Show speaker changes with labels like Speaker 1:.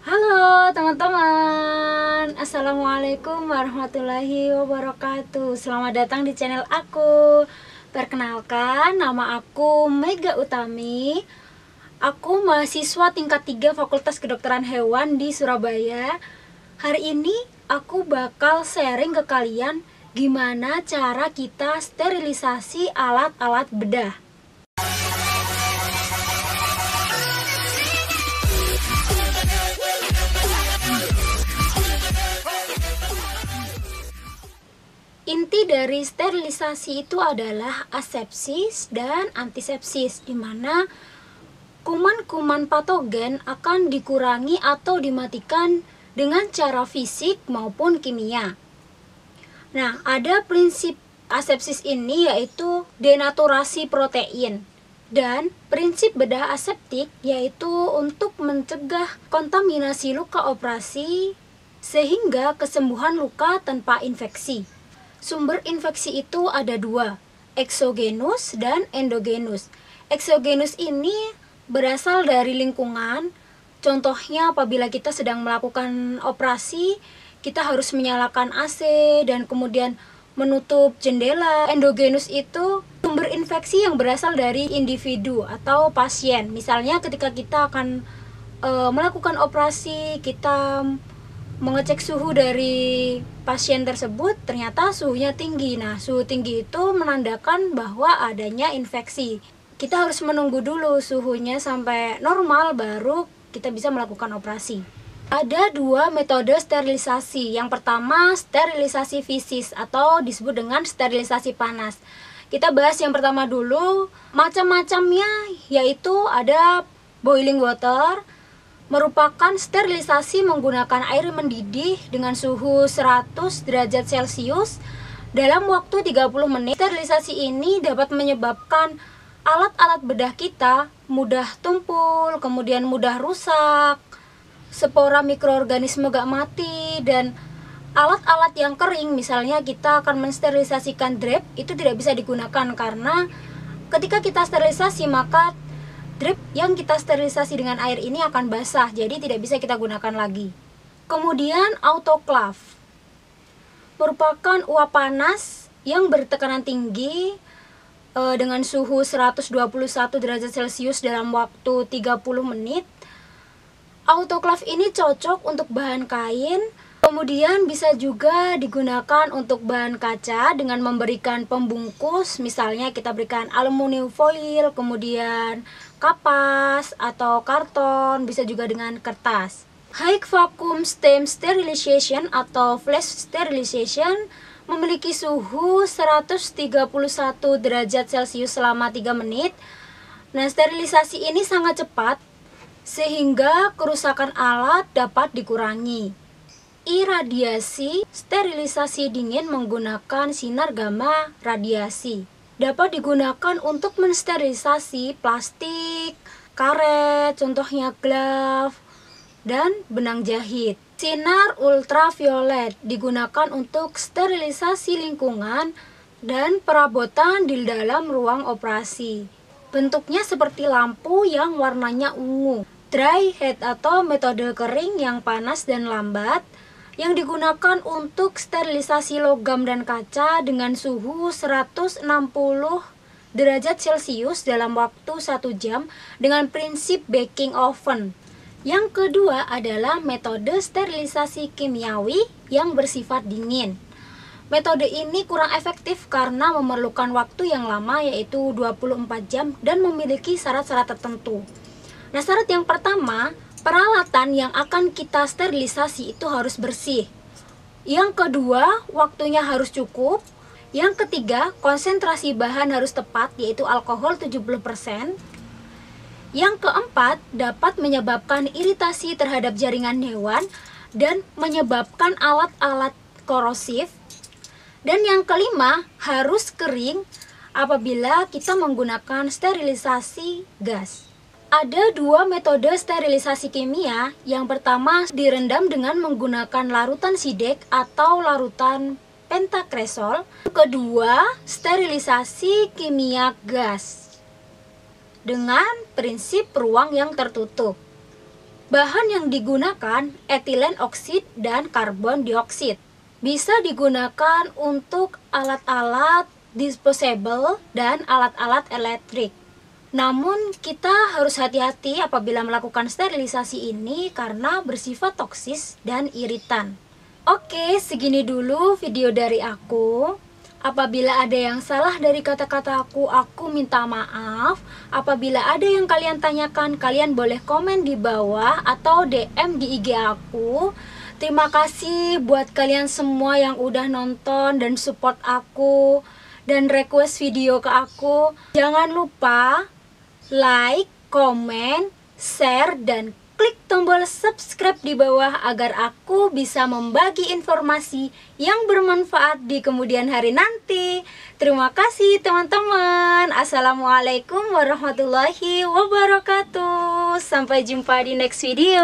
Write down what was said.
Speaker 1: Halo teman-teman, Assalamualaikum warahmatullahi wabarakatuh. Selamat datang di channel aku. Perkenalkan, nama aku Mega Utami. Aku mahasiswa tingkat 3 Fakultas Kedokteran Hewan di Surabaya. Hari ini aku bakal sharing ke kalian gimana cara kita sterilisasi alat-alat bedah. Inti dari sterilisasi itu adalah asepsis dan antisepsis, di mana kuman-kuman patogen akan dikurangi atau dimatikan dengan cara fisik maupun kimia. Nah, ada prinsip asepsis ini yaitu denaturasi protein, dan prinsip bedah aseptik yaitu untuk mencegah kontaminasi luka operasi sehingga kesembuhan luka tanpa infeksi. Sumber infeksi itu ada dua, eksogenus dan endogenus. Eksogenus ini berasal dari lingkungan. Contohnya apabila kita sedang melakukan operasi, kita harus menyalakan AC dan kemudian menutup jendela. Endogenus itu sumber infeksi yang berasal dari individu atau pasien. Misalnya ketika kita akan melakukan operasi, kita mengecek suhu dari pasien tersebut, ternyata suhunya tinggi. Nah, suhu tinggi itu menandakan bahwa adanya infeksi. Kita harus menunggu dulu suhunya sampai normal, baru kita bisa melakukan operasi. Ada dua metode sterilisasi. Yang pertama, sterilisasi fisis atau disebut dengan sterilisasi panas. Kita bahas yang pertama dulu. Macam-macamnya yaitu ada boiling water, merupakan sterilisasi menggunakan air mendidih dengan suhu 100 derajat Celcius dalam waktu 30 menit. Sterilisasi ini dapat menyebabkan alat-alat bedah kita mudah tumpul, kemudian mudah rusak, spora mikroorganisme gak mati, dan alat-alat yang kering, misalnya kita akan mensterilisasikan drip, itu tidak bisa digunakan karena ketika kita sterilisasi maka drip yang kita sterilisasi dengan air ini akan basah, jadi tidak bisa kita gunakan lagi. Kemudian autoclave merupakan uap panas yang bertekanan tinggi dengan suhu 121 derajat Celcius dalam waktu 30 menit. Autoclave ini cocok untuk bahan kain, kemudian bisa juga digunakan untuk bahan kaca dengan memberikan pembungkus, misalnya kita berikan aluminium foil, kemudian kapas atau karton, bisa juga dengan kertas. High vacuum steam sterilization atau flash sterilization memiliki suhu 131 derajat Celcius selama 3 menit. Nah, sterilisasi ini sangat cepat sehingga kerusakan alat dapat dikurangi. Iradiasi sterilisasi dingin menggunakan sinar gamma radiasi dapat digunakan untuk mensterilisasi plastik, karet, contohnya glove, dan benang jahit. Sinar ultraviolet digunakan untuk sterilisasi lingkungan dan perabotan di dalam ruang operasi. Bentuknya seperti lampu yang warnanya ungu. Dry heat atau metode kering yang panas dan lambat, yang digunakan untuk sterilisasi logam dan kaca dengan suhu 160 derajat Celcius dalam waktu 1 jam dengan prinsip baking oven. Yang kedua adalah metode sterilisasi kimiawi yang bersifat dingin. Metode ini kurang efektif karena memerlukan waktu yang lama, yaitu 24 jam dan memiliki syarat-syarat tertentu. Nah, syarat yang pertama, peralatan yang akan kita sterilisasi itu harus bersih. Yang kedua, waktunya harus cukup. Yang ketiga, konsentrasi bahan harus tepat, yaitu alkohol 70%. Yang keempat, dapat menyebabkan iritasi terhadap jaringan hewan dan menyebabkan alat-alat korosif. Dan yang kelima, harus kering apabila kita menggunakan sterilisasi gas. Ada dua metode sterilisasi kimia. Yang pertama, direndam dengan menggunakan larutan sidek atau larutan pentakresol. Kedua, sterilisasi kimia gas dengan prinsip ruang yang tertutup. Bahan yang digunakan etilen oksid dan karbon dioksida. Bisa digunakan untuk alat-alat disposable dan alat-alat elektrik. Namun kita harus hati-hati apabila melakukan sterilisasi ini karena bersifat toksis dan iritan. Oke, segini dulu video dari aku. Apabila ada yang salah dari kata-kata aku minta maaf. Apabila ada yang kalian tanyakan, kalian boleh komen di bawah atau DM di IG aku. Terima kasih buat kalian semua yang udah nonton dan support aku dan request video ke aku. Jangan lupa like, komen, share, dan klik tombol subscribe di bawah agar aku bisa membagi informasi yang bermanfaat di kemudian hari nanti. Terima kasih teman-teman. Assalamualaikum warahmatullahi wabarakatuh. Sampai jumpa di next video.